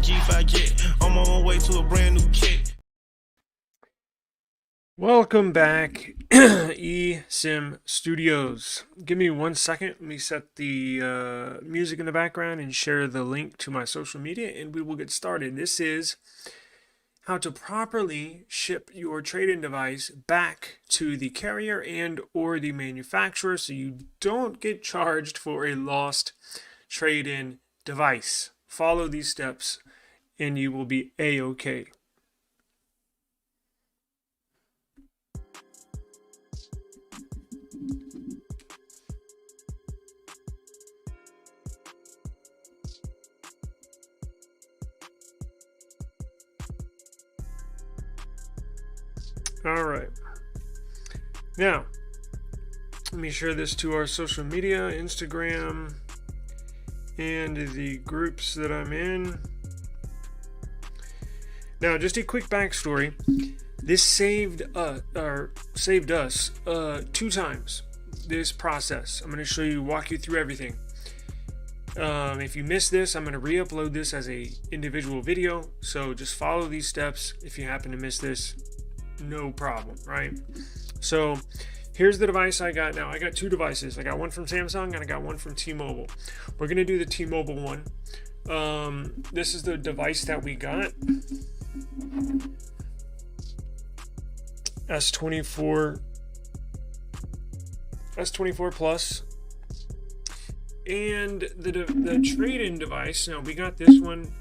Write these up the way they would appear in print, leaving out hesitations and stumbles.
G5 jet. I'm on my way to a brand new kit. Welcome back, eSIM Studios. Give me 1 second. Let me set the music in the background and share the link to my social media, and we will get started. This is how to properly ship your trade-in device back to the carrier and or the manufacturer so you don't get charged for a lost trade-in device. Follow these steps and you will be A-OK. All right. Now, let me share this to our social media, Instagram, and the groups that I'm in. Now, just a quick backstory. This saved us 2 times. This process. I'm going to show you, walk you through everything. If you missed this, I'm going to re-upload this as a individual video. So just follow these steps. If you happen to miss this, no problem, right? So here's the device I got now. I got 2 devices. I got one from Samsung and I got one from T-Mobile. We're going to do the T-Mobile one. This is the device that we got. S24 Plus. And the trade-in device, now we got this one.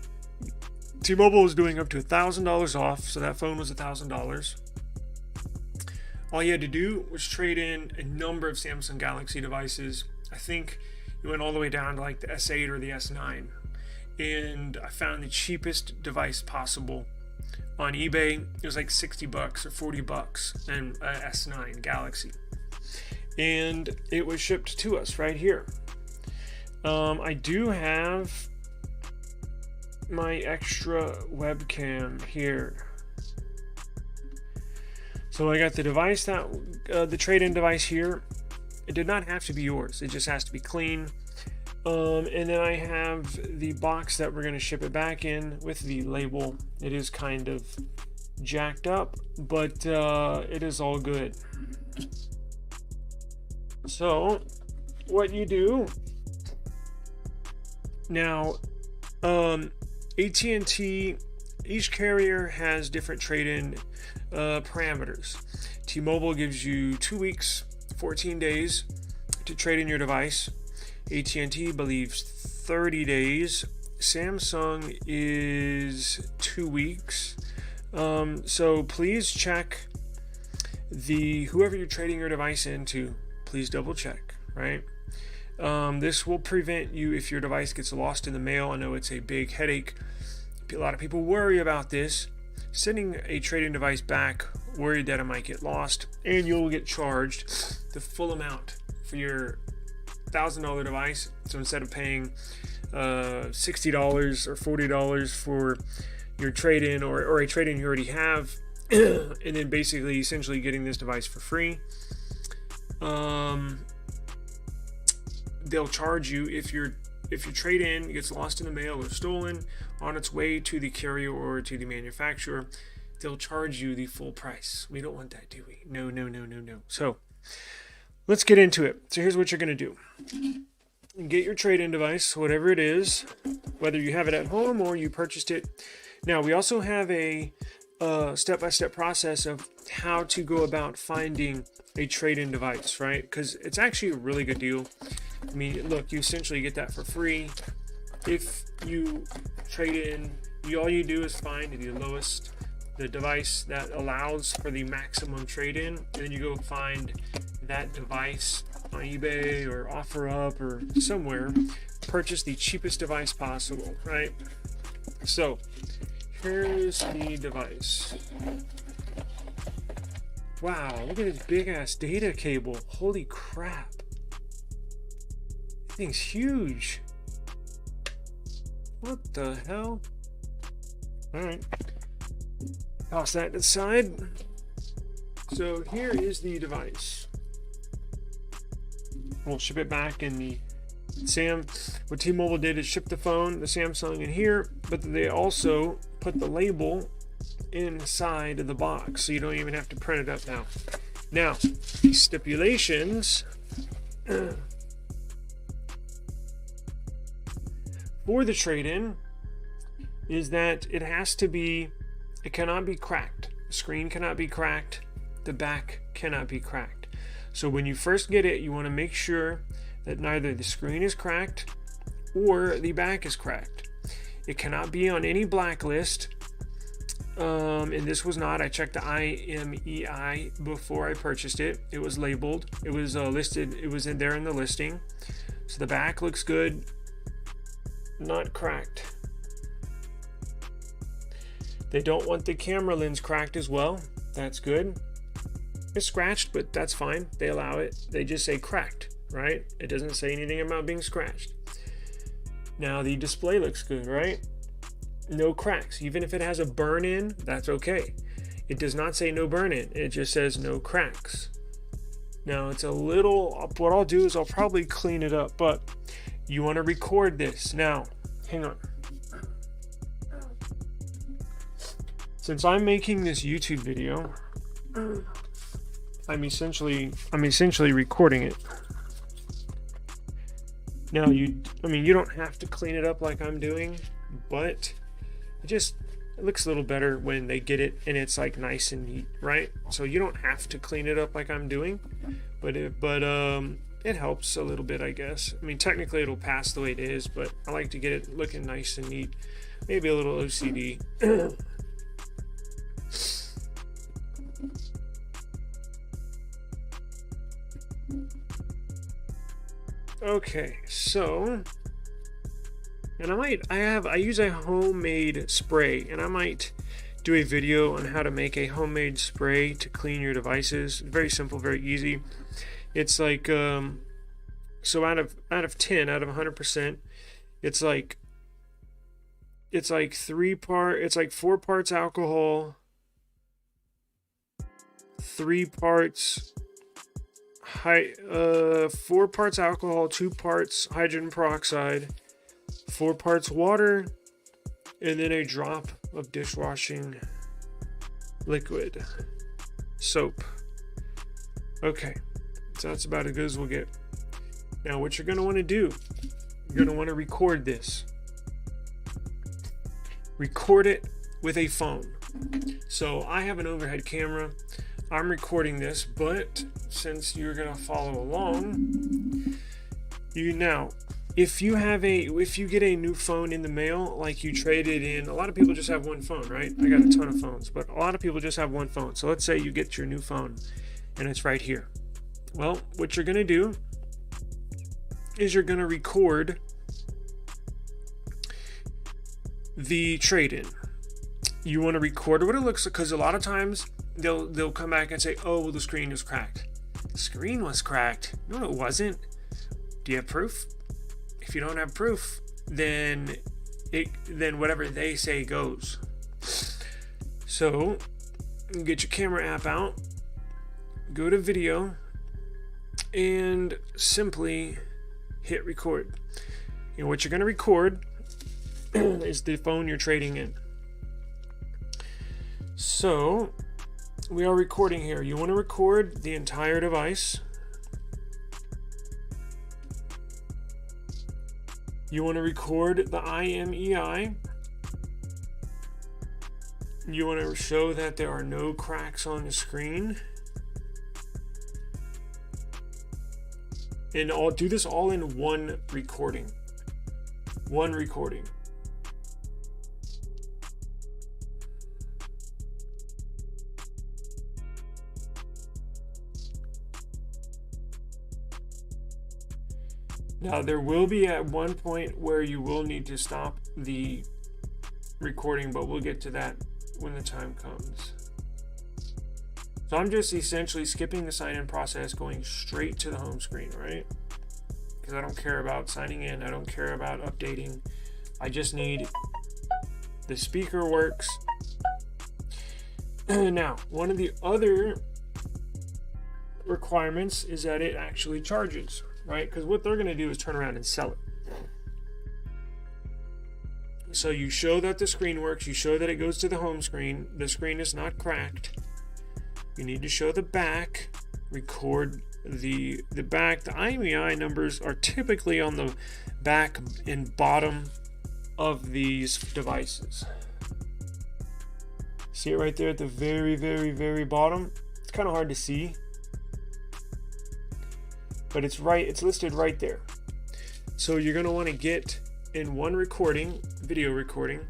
T-Mobile was doing up to $1,000 off, so that phone was $1,000. All you had to do was trade in a number of Samsung Galaxy devices. I think you went all the way down to like the S8 or the S9. And I found the cheapest device possible on eBay. It was like $60 or $40 and S9 Galaxy. And it was shipped to us right here. I do have my extra webcam here. So I got the device that the trade-in device here. It did not have to be yours. It just has to be clean. And then I have the box that we're going to ship it back in with the label. It is kind of jacked up, but it is all good. So what you do now, at&t, each carrier has different trade-in parameters. T-Mobile gives you 2 weeks, 14 days to trade in your device. at&t believes 30 days. Samsung is 2 weeks. So please check whoever you're trading your device into, please double check, right? This will prevent you if your device gets lost in the mail. I know it's a big headache. A lot of people worry about this. Sending a trade-in device back, worried that it might get lost, and you'll get charged the full amount for your $1,000 device. So instead of paying $60 or $40 for your trade-in or a trade-in you already have, and then basically essentially getting this device for free, they'll charge you if your trade-in gets lost in the mail or stolen on its way to the carrier or to the manufacturer. They'll charge you the full price. We don't want that, do we? No. So let's get into it. So here's what you're going to do. Get your trade-in device, whatever it is, whether you have it at home or you purchased it. Now, we also have a step-by-step process of how to go about finding a trade-in device, right? Because it's actually a really good deal. I mean, look, you essentially get that for free. If you trade in, all you do is find the device that allows for the maximum trade-in, and then you go find that device on eBay or OfferUp or somewhere, purchase the cheapest device possible, right? So here's the device. Wow, look at this big ass data cable. Holy crap. This thing's huge. What the hell? Alright. Toss that to the side. So here is the device. We'll ship it back in the What T-Mobile did is ship the phone, the Samsung, in here, but they also put the label inside of the box, so you don't even have to print it up now. Now, the stipulations for the trade-in is that it cannot be cracked. The screen cannot be cracked. The back cannot be cracked. So when you first get it, you want to make sure that neither the screen is cracked or the back is cracked. It cannot be on any blacklist. And this was not. I checked the IMEI before I purchased it. It was labeled. It was listed. It was in there in the listing. So the back looks good. Not cracked. They don't want the camera lens cracked as well. That's good. It's scratched, but that's fine. They allow it. They just say cracked, right? It doesn't say anything about being scratched. Now the display looks good, right? No cracks. Even if it has a burn in, that's okay. It does not say no burn in. It just says no cracks. Now it's a little, what I'll do is I'll probably clean it up, but you want to record this. Now, hang on. Since I'm making this YouTube video, I'm essentially recording it. Now you don't have to clean it up like I'm doing, but it looks a little better when they get it and it's like nice and neat, right? So you don't have to clean it up like I'm doing, but it helps a little bit, I guess. I mean, technically it'll pass the way it is, but I like to get it looking nice and neat. Maybe a little OCD. Okay, so, and I use a homemade spray, and I might do a video on how to make a homemade spray to clean your devices. Very simple, very easy. It's like, so out of 100%, it's like 4 parts alcohol, 3 parts 4 parts alcohol, 2 parts hydrogen peroxide, 4 parts water, and then a drop of dishwashing liquid soap. Okay, so that's about as good as we'll get. Now what you're going to want to do, you're going to want to record this. Record it with a phone. So I have an overhead camera. I'm recording this, but since you're gonna follow along, if you get a new phone in the mail, like you traded in, a lot of people just have one phone, right? I got a ton of phones, but a lot of people just have one phone. So let's say you get your new phone and it's right here. Well, what you're gonna do is you're gonna record the trade-in. You want to record what it looks like, because a lot of times they'll come back and say, oh, well, the screen was cracked. The screen was cracked. No, it wasn't. Do you have proof? If you don't have proof, then whatever they say goes. So get your camera app out, go to video, and simply hit record. And what you're going to record is the phone you're trading in. So we are recording here. You want to record the entire device. You want to record the IMEI. You want to show that there are no cracks on the screen. And I'll do this all in one recording. One recording. Now, there will be at one point where you will need to stop the recording, but we'll get to that when the time comes. So I'm just essentially skipping the sign-in process, going straight to the home screen, right? Because I don't care about signing in. I don't care about updating. I just need the speaker works. Now, one of the other requirements is that it actually charges. right? Because what they're going to do is turn around and sell it. So you show that the screen works, you show that it goes to the home screen, the screen is not cracked. You need to show the back, record the back. The IMEI numbers are typically on the back and bottom of these devices. See it right there at the very, very, very bottom? It's kind of hard to see, but it's listed right there. So you're going to want to get in one recording, video recording,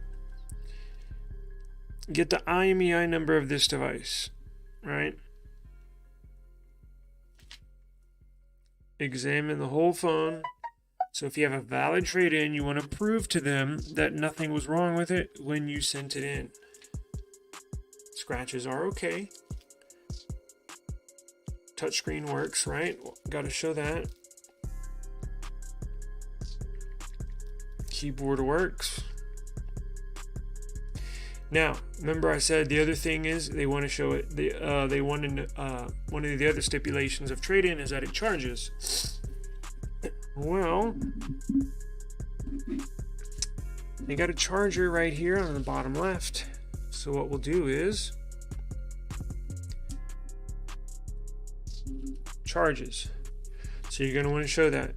get the IMEI number of this device, right? Examine the whole phone. So if you have a valid trade-in, you want to prove to them that nothing was wrong with it when you sent it in. Scratches are okay. Touchscreen works, right? Got to show that. Keyboard works. Now, remember I said the other thing is they want to show it. They wanted one of the other stipulations of trade-in is that it charges. Well, they got a charger right here on the bottom left. So what we'll do is charges. So you're going to want to show that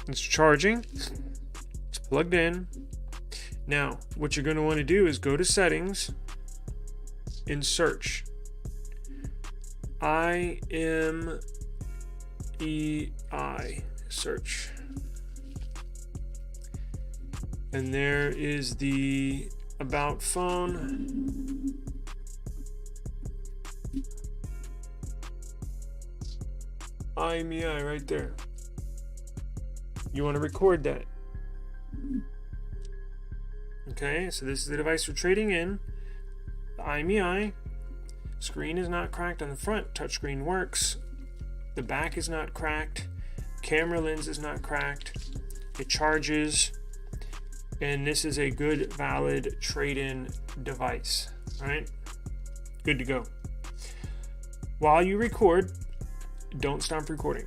it's charging. It's plugged in. Now, what you're going to want to do is go to settings and search IMEI search. And there is the about phone. IMEI right there. You want to record that. Okay, so this is the device we're trading in. The IMEI. Screen is not cracked on the front. Touchscreen works. The back is not cracked. Camera lens is not cracked. It charges. And this is a good, valid trade-in device. All right? Good to go. While you record, don't stop recording.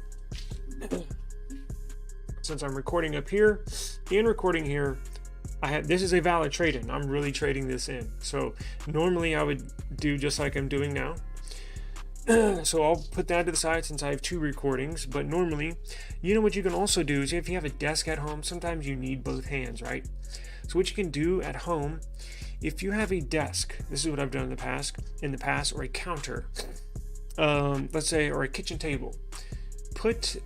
Since I'm recording up here and recording here, this is a valid trade-in. I'm really trading this in. So normally I would do just like I'm doing now. So I'll put that to the side since I have two recordings. But normally, you know what you can also do is if you have a desk at home, sometimes you need both hands, right? So what you can do at home, if you have a desk, this is what I've done in the past, or a counter, let's say, or a kitchen table. Put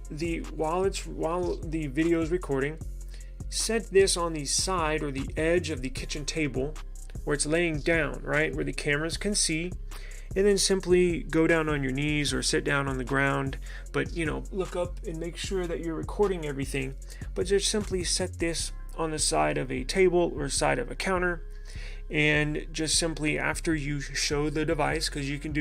while the video is recording, set this on the side or the edge of the kitchen table where it's laying down, right, where the cameras can see, and then simply go down on your knees or sit down on the ground, but look up and make sure that you're recording everything, but just simply set this on the side of a table or side of a counter, and just simply after you show the device, because you can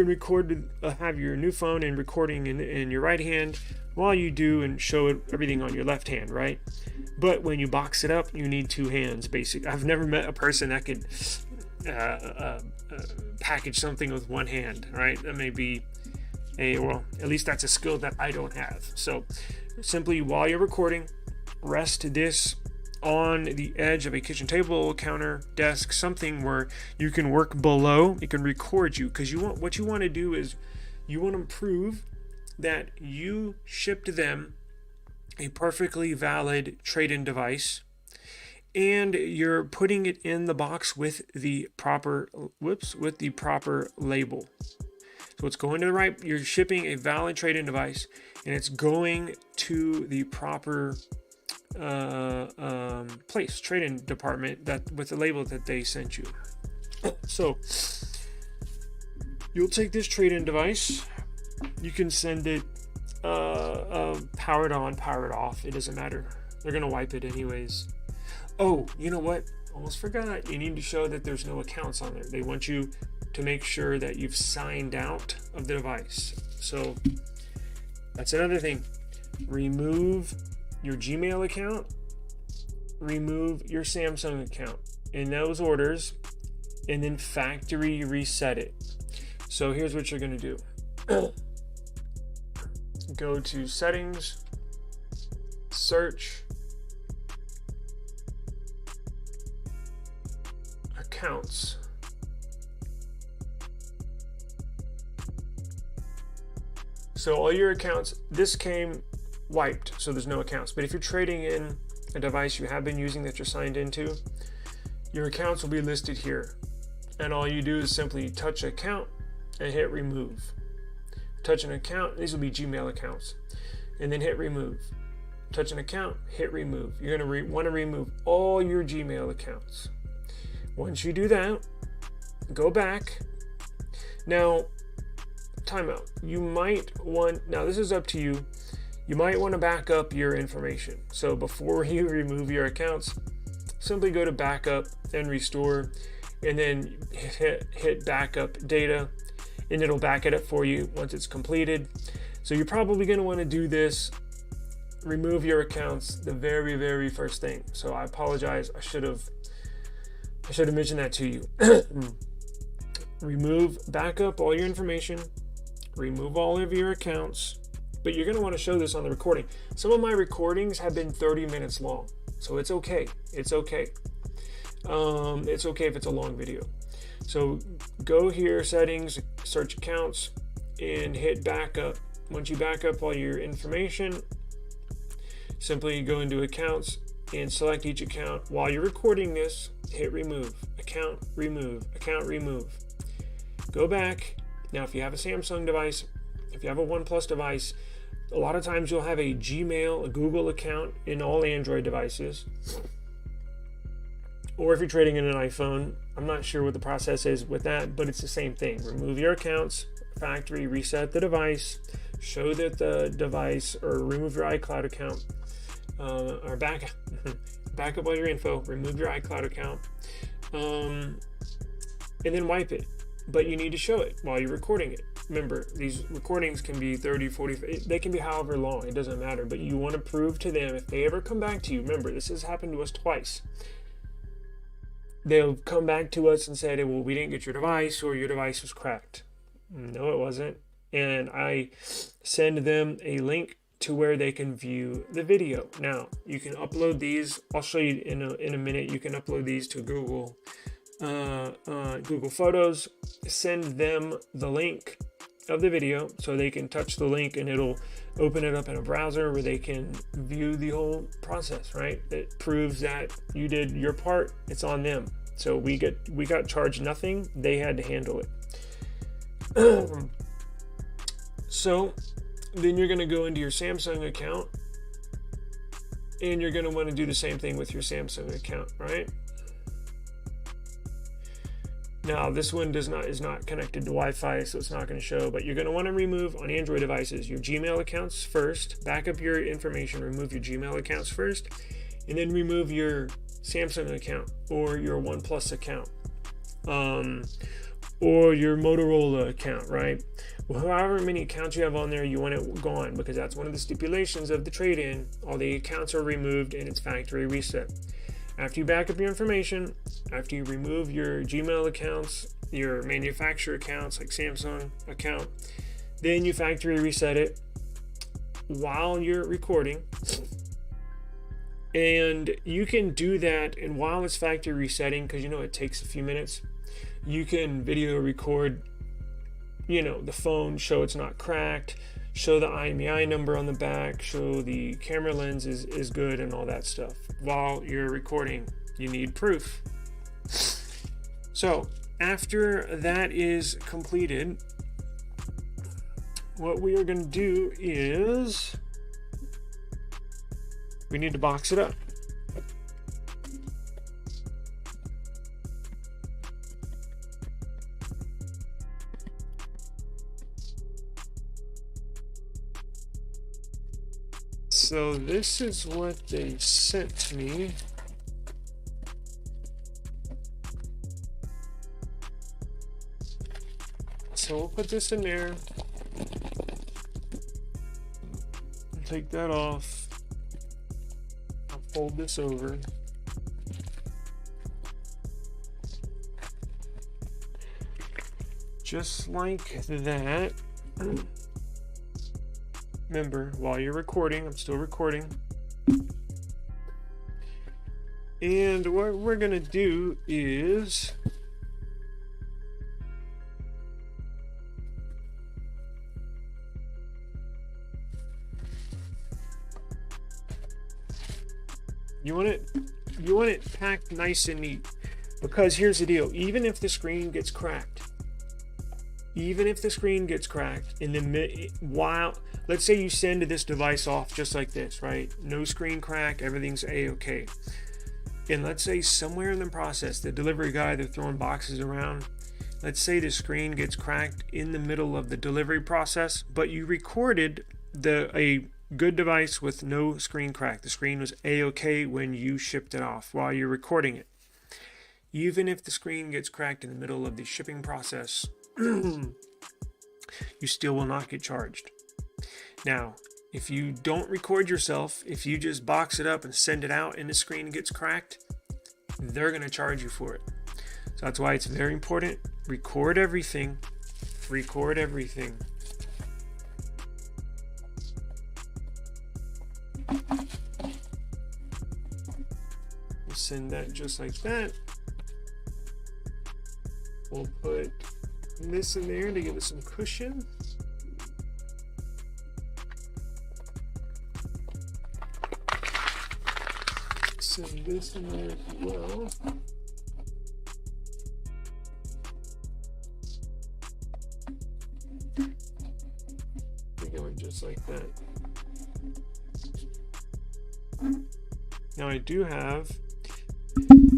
record, have your new phone and recording in your right hand while you do and show everything on your left hand, right? But when you box it up, you need two hands, basically. I've never met a person that could package something with one hand, right? That may be at least that's a skill that I don't have. So simply while you're recording, rest this on the edge of a kitchen table, counter, desk, something where you can work below. It can record you, because what you want to do is you want to prove that you shipped them a perfectly valid trade-in device, and you're putting it in the box with the proper label. So it's going to the right. You're shipping a valid trade-in device, and it's going to the proper place, trade-in department, that with the label that they sent you. So you'll take this trade-in device. You can send it powered on, powered off. It doesn't matter. They're gonna wipe it anyways. Oh, you know what? Almost forgot. You need to show that there's no accounts on there. They want you to make sure that you've signed out of the device. So that's another thing. Remove your Gmail account. Remove your Samsung account in those orders, and then factory reset it. So here's what you're gonna do. go to settings, search, accounts. So all your accounts, this came wiped, so there's no accounts. But if you're trading in a device you have been using that you're signed into, your accounts will be listed here. And all you do is simply touch account and hit remove. Touch an account, these will be Gmail accounts, and then hit remove. Touch an account, hit remove. You're going to want to remove all your Gmail accounts. Once you do that, go back. Now, timeout. You might want, now this is up to you, you might want to back up your information. So before you remove your accounts, simply go to backup and restore, and then hit backup data, and it'll back it up for you once it's completed. So you're probably going to want to do this, remove your accounts, the very, very first thing. So I apologize, I should have mentioned that to you. Remove, backup all your information, remove all of your accounts, but you're going to want to show this on the recording. Some of my recordings have been 30 minutes long, so it's okay. It's okay. It's okay if it's a long video. So go here, settings, search accounts, and hit backup. Once you back up all your information, simply go into accounts and select each account. While you're recording this, hit remove, account, remove, account, remove. Go back. Now, if you have a Samsung device, if you have a OnePlus device, a lot of times you'll have a Gmail, a Google account in all Android devices. Or if you're trading in an iPhone, I'm not sure what the process is with that, but it's the same thing. Remove your accounts, factory, reset the device, show that the device, or remove your iCloud account, or back up all your info, remove your iCloud account, and then wipe it. But you need to show it while you're recording it. Remember, these recordings can be 30, 40, they can be however long, it doesn't matter. But you want to prove to them, if they ever come back to you, remember, this has happened to us twice. They'll come back to us and say, well, we didn't get your device, or your device was cracked. No, it wasn't. And I send them a link to where they can view the video. Now, you can upload these. I'll show you in a minute. You can upload these to Google Photos, send them the link of the video so they can touch the link and it'll open it up in a browser where they can view the whole process, right? It proves that you did your part. It's on them. So we got charged nothing. They had to handle it. So then you're going to go into your Samsung account and you're going to want to do the same thing with your Samsung account, right? Now, this one is not connected to Wi-Fi, so it's not going to show, but you're going to want to remove on Android devices your Gmail accounts first, back up your information, remove your Gmail accounts first, and then remove your Samsung account or your OnePlus account, or your Motorola account, right? Well, however many accounts you have on there, you want it gone, because that's one of the stipulations of the trade-in. All the accounts are removed and it's factory reset. After you back up your information, after you remove your Gmail accounts, your manufacturer accounts like Samsung account, then you factory reset it while you're recording. And you can do that, and while it's factory resetting, because you know it takes a few minutes, you can video record, the phone, show it's not cracked, show the IMEI number on the back, show the camera lens is good and all that stuff. While you're recording, you need proof. So after that is completed, what we are going to do is we need to box it up. So this is what they sent me. So we'll put this in there. Take that off. I'll fold this over. Just like that. remember, while you're recording, I'm still recording. And what we're gonna do is you want it packed nice and neat, because here's the deal. Even if the screen gets cracked in the while, let's say you send this device off just like this, right? No screen crack, everything's a-okay. And let's say somewhere in the process, the delivery guy, they're throwing boxes around. Let's say the screen gets cracked in the middle of the delivery process, but you recorded a good device with no screen crack. The screen was a-okay when you shipped it off while you're recording it. Even if the screen gets cracked in the middle of the shipping process, you still will not get charged. Now, if you don't record yourself, if you just box it up and send it out and the screen gets cracked, they're going to charge you for it. So that's why it's very important. Record everything. Record everything. We'll send that just like that. We'll put this in there to give it some cushion. Send this in there as well. We're going just like that. Now I do have,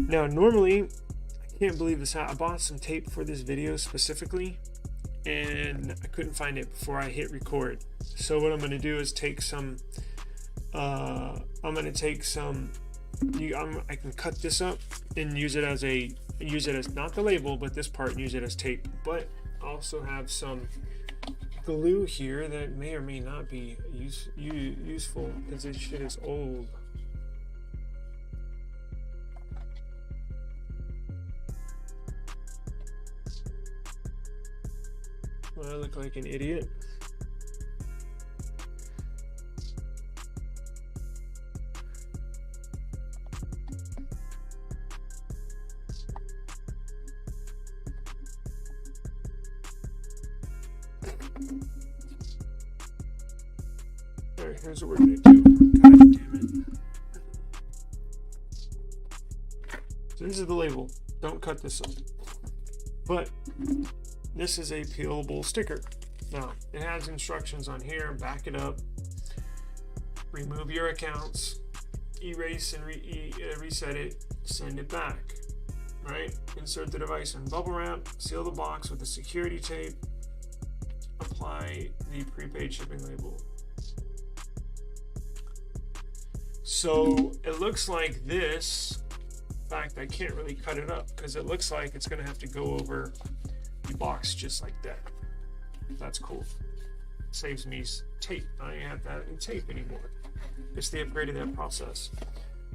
normally, I can't believe this, I bought some tape for this video specifically and I couldn't find it before I hit record. So what I'm going to do is take some, I can cut this up and use it as not the label, but this part, and use it as tape. But I also have some glue here that may or may not be useful, because this shit is old. Well, I look like an idiot. Alright, here's what we're gonna do. God damn it. So this is the label. Don't cut this up. But this is a peelable sticker. Now, it has instructions on here. Back it up. Remove your accounts. Erase and reset it. Send it back. Right? Insert the device in bubble wrap. Seal the box with the security tape. Apply the prepaid shipping label. So it looks like this. In fact, I can't really cut it up because it looks like it's going to have to go over the box just like that. That's cool. Saves me tape. I ain't have that in tape anymore. It's the upgrade of that process.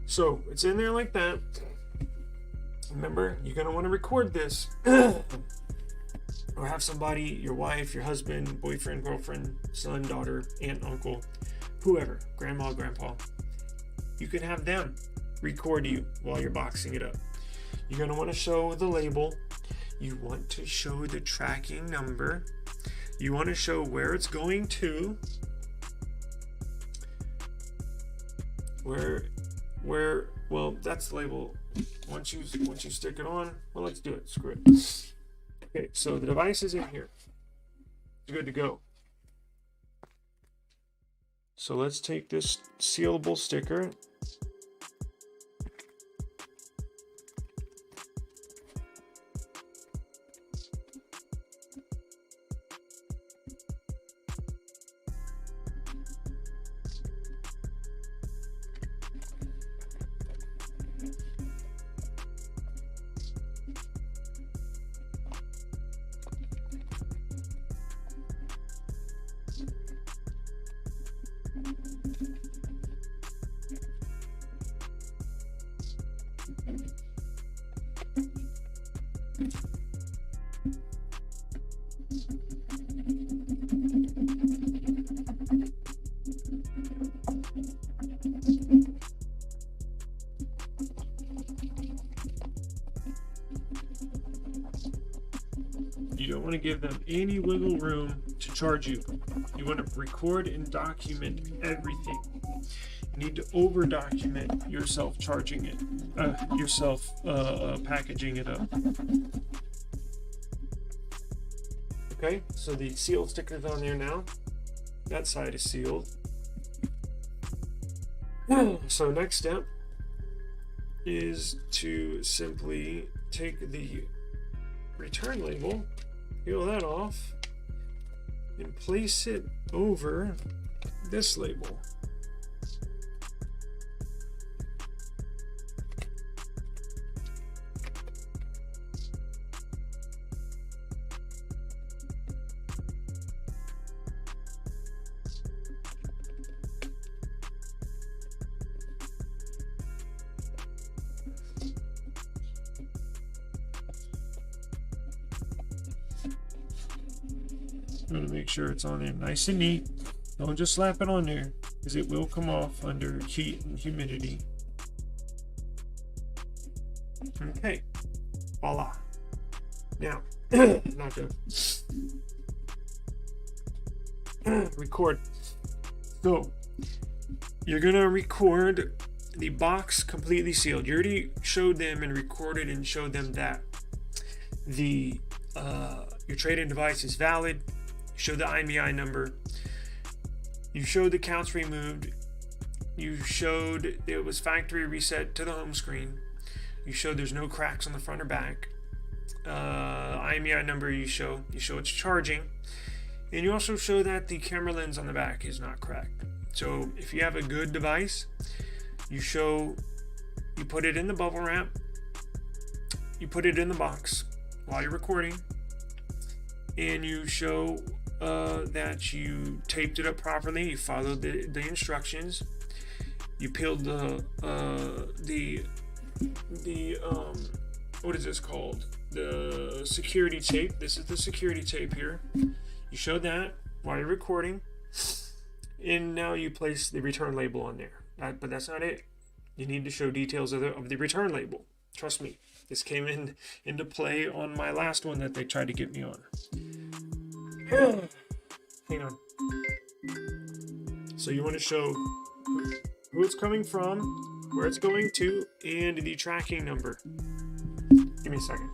So it's in there like that. Remember, you're going to want to record this. Or have somebody, your wife, your husband, boyfriend, girlfriend, son, daughter, aunt, uncle, whoever, grandma, grandpa. You can have them record you while you're boxing it up. You're going to want to show the label. You want to show the tracking number. You want to show where it's going to. Well, that's the label. Once you stick it on, well, let's do it. Screw it. Okay, so the device is in here. It's good to go. So let's take this sealable sticker. you don't want to give them any wiggle room to charge you. You want to record and document everything. You need to over document yourself charging it, packaging it up. Okay, so the seal sticker's on there now. That side is sealed. So next step is to simply take the return label, peel that off, and place it over this label. I'm going to make sure it's on there nice and neat. Don't just slap it on there, because it will come off under heat and humidity. Okay, voila. Now, not to record. So, you're going to record the box completely sealed. You already showed them and recorded and showed them that the your trade-in device is valid. You showed the IMEI number. You showed the counts removed. You showed it was factory reset to the home screen. You showed there's no cracks on the front or back. IMEI number you show it's charging. And you also show that the camera lens on the back is not cracked. So if you have a good device, you put it in the bubble wrap, you put it in the box while you're recording, and you show that you taped it up properly, you followed the instructions, you peeled the what is this called? The security tape. This is the security tape here. You showed that while you're recording, and now you place the return label on there. But that's not it. You need to show details of the return label. Trust me, this came into play on my last one that they tried to get me on. Hang on. So you want to show who it's coming from, where it's going to, and the tracking number. Give me a second.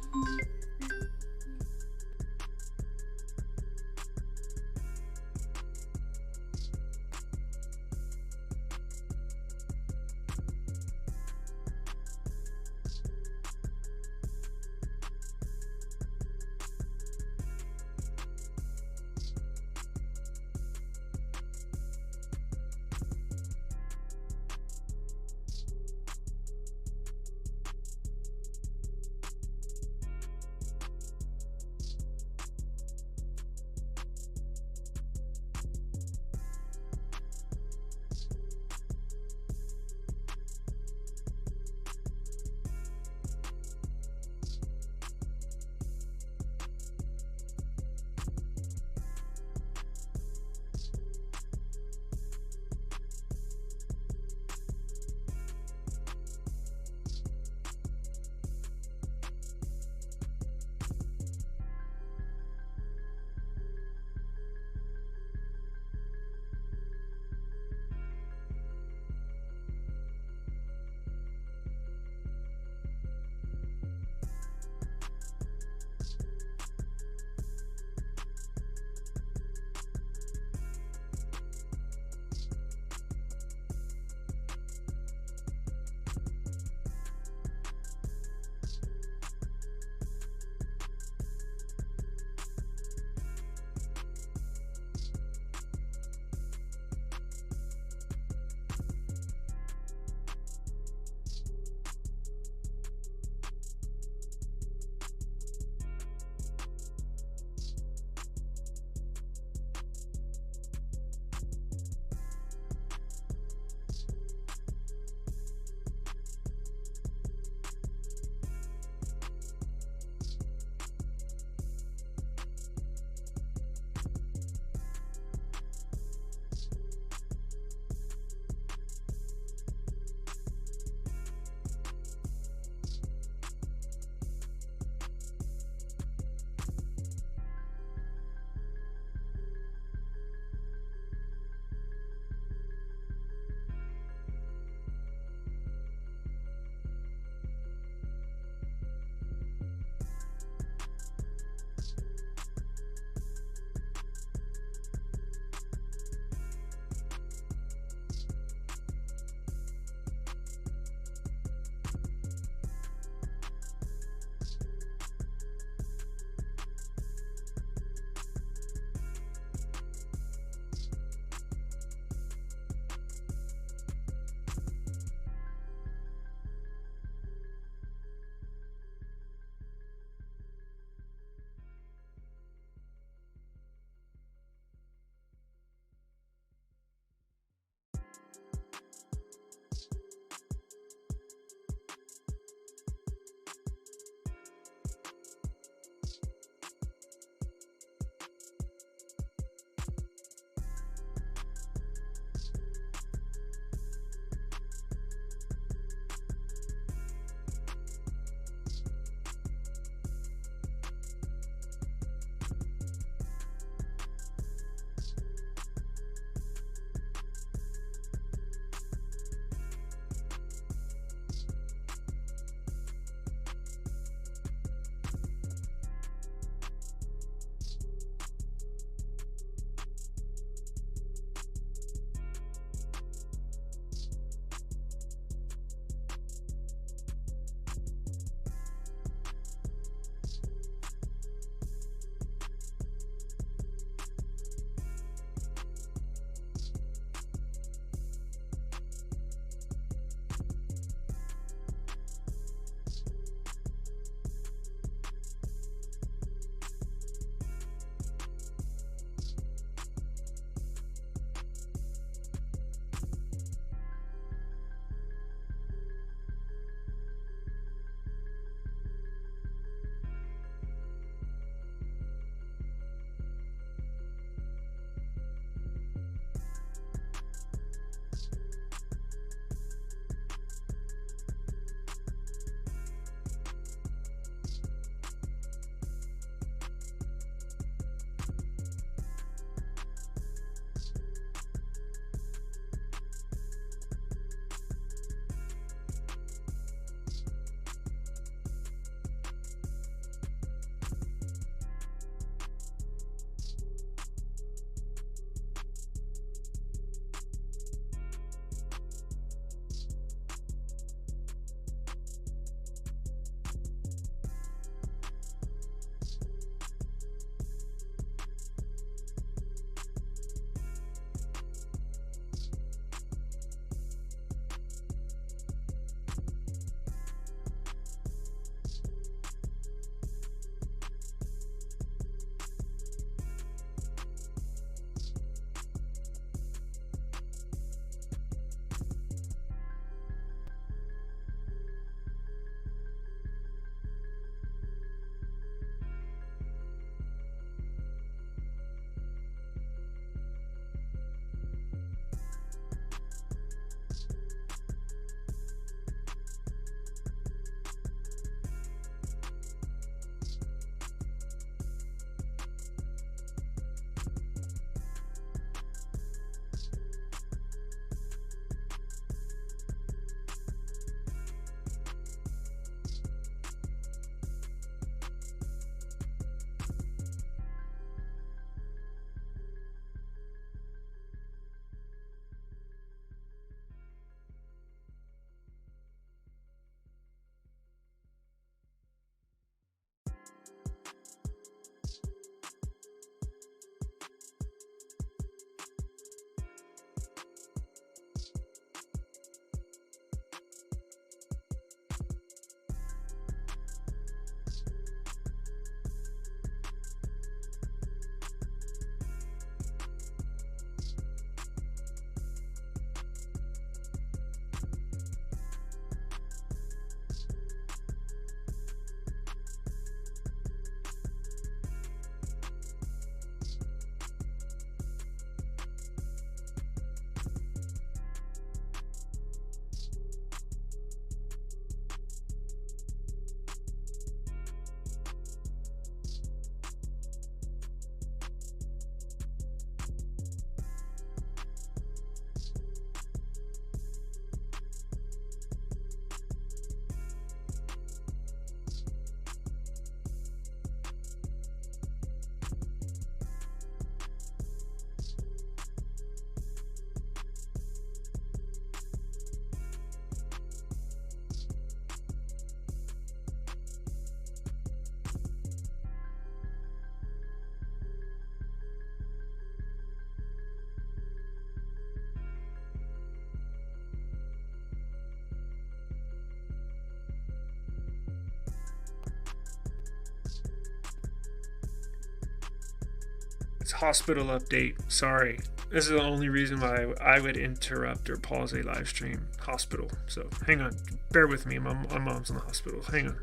It's hospital update. Sorry. This is the only reason why I would interrupt or pause a live stream. Hospital. So hang on. Bear with me. My mom's in the hospital. Hang on.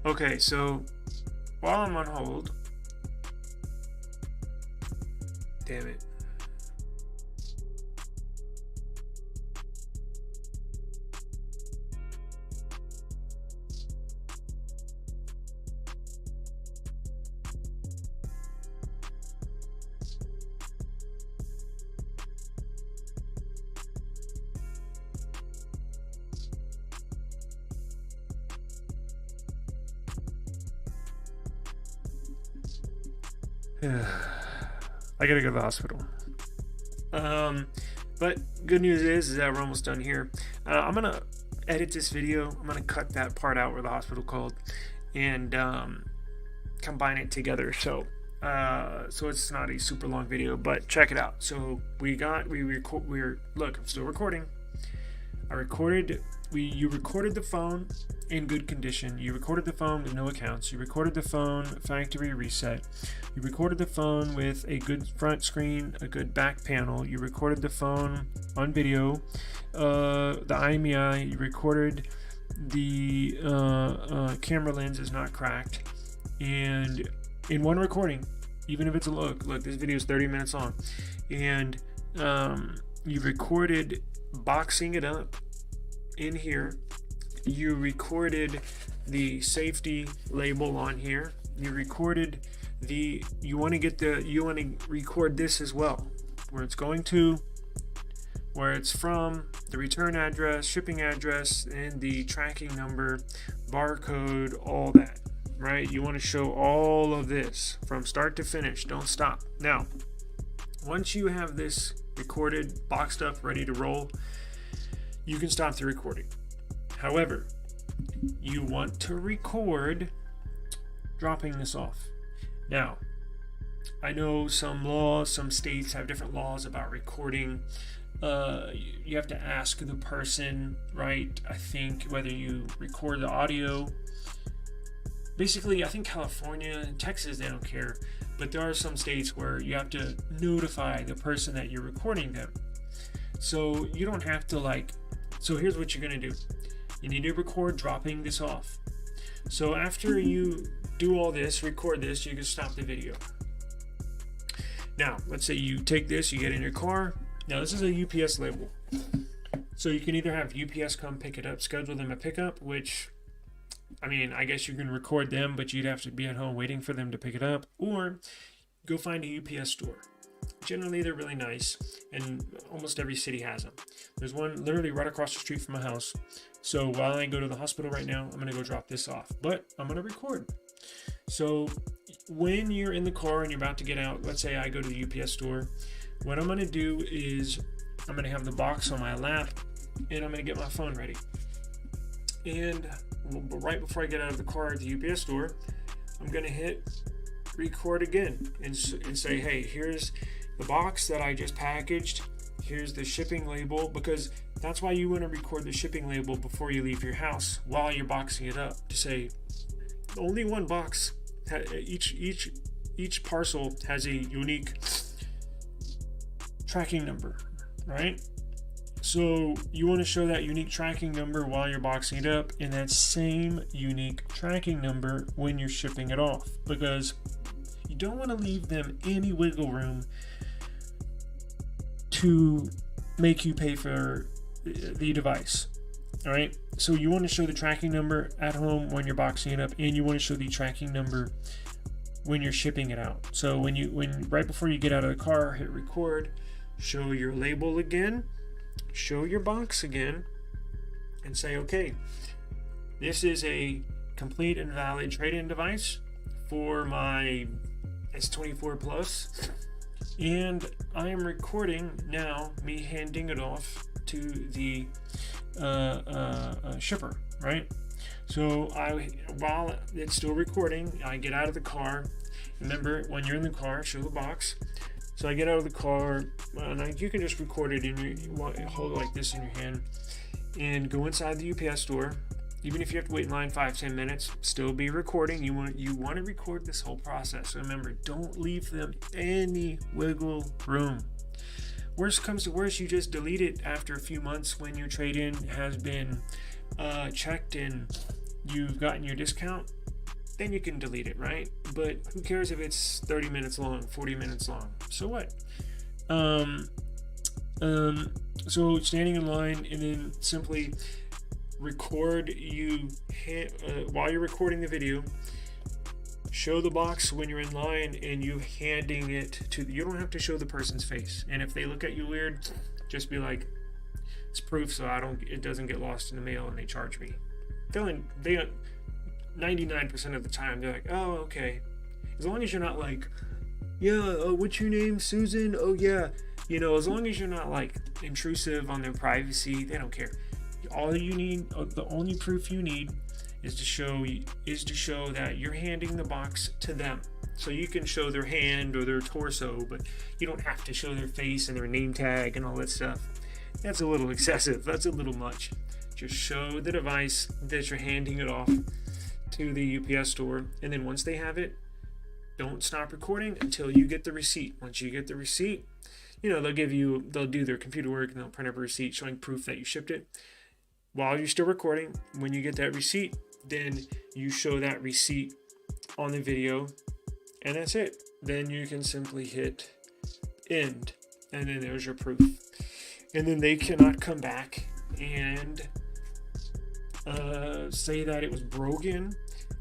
Okay, so while I'm on hold, damn it. I gotta go to the hospital. But good news is that we're almost done here. I'm gonna edit this video. I'm gonna cut that part out where the hospital called and combine it together. So it's not a super long video, but check it out. So look, I'm still recording. You recorded the phone in good condition. You recorded the phone with no accounts. You recorded the phone factory reset. You recorded the phone with a good front screen, a good back panel. You recorded the phone on video, the IMEI. You recorded the camera lens is not cracked. And in one recording, even if it's a look, this video is 30 minutes long. And you recorded boxing it up in here. You recorded the safety label on here. You recorded you want to record this as well, where it's going to, where it's from, the return address, shipping address, and the tracking number, barcode, all that, right? You want to show all of this from start to finish. Don't stop. Now, once you have this recorded, boxed up, ready to roll, you can stop the recording. However, you want to record dropping this off. Now, I know some states have different laws about recording. You have to ask the person, right? I think whether you record the audio. Basically, I think California and Texas, they don't care. But there are some states where you have to notify the person that you're recording them. So you don't have to so here's what you're going to do. You need to record dropping this off. So after you do all this, record this, you can stop the video. Now, let's say you take this, you get in your car, Now this is a UPS label. So you can either have UPS come pick it up, schedule them a pickup, which, I mean, I guess you can record them, but you'd have to be at home waiting for them to pick it up, or go find a UPS store. Generally, they're really nice, and almost every city has them. There's one literally right across the street from my house. So while I go to the hospital right now, I'm going to go drop this off, but I'm going to record. So when you're in the car and you're about to get out, let's say I go to the UPS store, what I'm going to do is I'm going to have the box on my lap, and I'm going to get my phone ready. And right before I get out of the car at the UPS store, I'm going to hit record again and say, hey, here's the box that I just packaged. Here's the shipping label, because that's why you want to record the shipping label before you leave your house while you're boxing it up, to say only one box, each parcel has a unique tracking number, right? So you want to show that unique tracking number while you're boxing it up, and that same unique tracking number when you're shipping it off, because you don't want to leave them any wiggle room to make you pay for the device. All right, so you want to show the tracking number at home when you're boxing it up, and you want to show the tracking number when you're shipping it out. So when right before you get out of the car, hit record, show your label again, show your box again, and say, okay, this is a complete and valid trade-in device for my S24 Plus, and I am recording now me handing it off to the shipper, right? So while it's still recording, I get out of the car. Remember, when you're in the car, show the box. So I get out of the car, and you can just record it hold it like this in your hand, and go inside the UPS store. Even if you have to wait in line 5-10 minutes, still be recording. You want to record this whole process. So remember, don't leave them any wiggle room. Worst comes to worst, you just delete it after a few months when your trade-in has been checked and you've gotten your discount. Then you can delete it, right? But who cares if it's 30 minutes long, 40 minutes long? So what? So standing in line, and then simply record while you're recording the video. Show the box when you're in line, and you handing it to. You don't have to show the person's face, and if they look at you weird, just be like, "It's proof, so it doesn't get lost in the mail, and they charge me." They 99% of the time they're like, "Oh, okay." As long as you're not like, "Yeah, what's your name, Susan?" "Oh yeah." As long as you're not like intrusive on their privacy, they don't care. All you need, the only proof you need, is to show that you're handing the box to them. So you can show their hand or their torso, but you don't have to show their face and their name tag and all that stuff. That's a little excessive. That's a little much. Just show the device that you're handing it off to the UPS store, and then once they have it, don't stop recording until you get the receipt. Once you get the receipt, they'll do their computer work, and they'll print up a receipt showing proof that you shipped it. While you're still recording, when you get that receipt, then you show that receipt on the video, and that's it. Then you can simply hit end, and then there's your proof. And then they cannot come back and say that it was broken.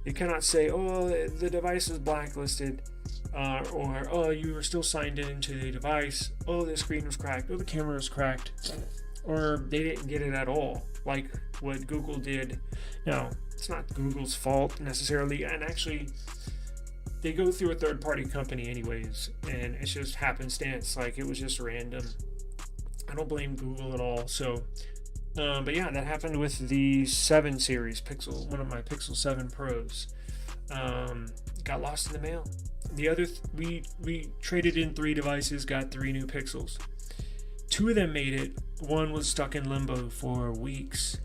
They cannot say, "Oh, the device is blacklisted," or "Oh, you were still signed into the device. Oh, the screen was cracked. Oh, the camera was cracked," or they didn't get it at all, like what Google did. Now, it's not Google's fault necessarily, and actually they go through a third-party company anyways, and it's just happenstance. Like, it was just random. I don't blame Google at all. So but yeah, that happened with the 7 series one of my Pixel 7 Pros. Got lost in the mail. The other we traded in 3 devices, got 3 new Pixels. 2 of them made it. One was stuck in limbo for weeks,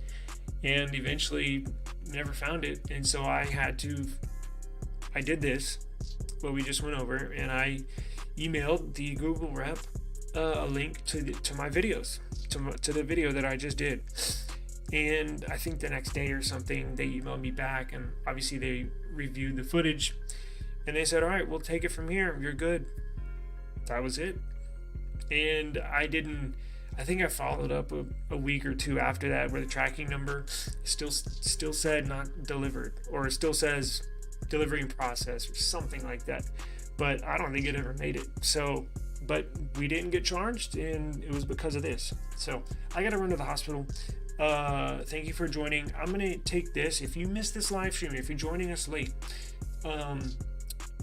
and eventually never found it. And so I did this, what we just went over, and I emailed the Google rep a link to my videos, to the video that I just did. And I think the next day or something, they emailed me back, and obviously they reviewed the footage, and they said, "All right, we'll take it from here. You're good." That was it. and I think I followed up a week or two after that where the tracking number still said not delivered, or it still says delivery in process or something like that, but I don't think it ever made it. So, but we didn't get charged, and it was because of this. So I gotta run to the hospital. Thank you for joining. I'm gonna take this. If you missed this live stream, if you're joining us late,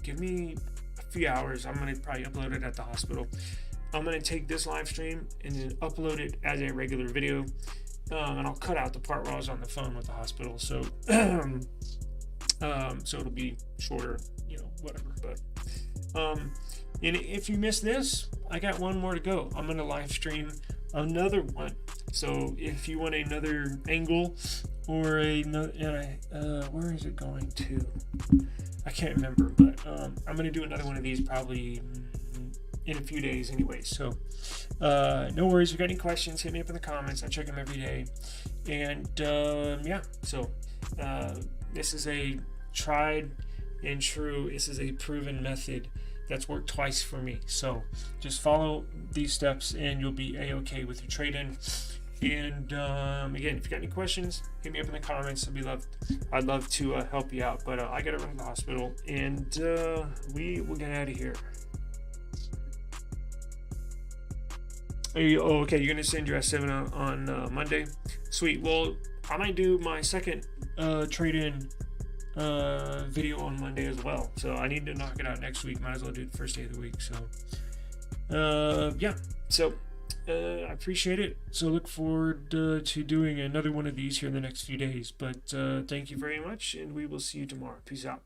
give me a few hours. I'm gonna probably upload it at the hospital. I'm gonna take this live stream and then upload it as a regular video, and I'll cut out the part where I was on the phone with the hospital. So, so it'll be shorter, whatever. But, and if you missed this, I got one more to go. I'm gonna live stream another one. So if you want another angle or another, where is it going to? I can't remember, but I'm gonna do another one of these probably in a few days anyway. So no worries. If you got any questions, hit me up in the comments. I check them every day. And yeah, so this is a tried and true, this is a proven method that's worked twice for me. So just follow these steps and you'll be a-okay with your trade-in. And again, if you got any questions, hit me up in the comments. I'd love to help you out. But I gotta run to the hospital, and we will get out of here. Okay, you're gonna send your S7 on Monday. Sweet. Well, I might do my second trade-in video on Monday as well. So I need to knock it out next week. Might as well do it the first day of the week. So yeah. So I appreciate it. So look forward to doing another one of these here in the next few days. But thank you very much, and we will see you tomorrow. Peace out.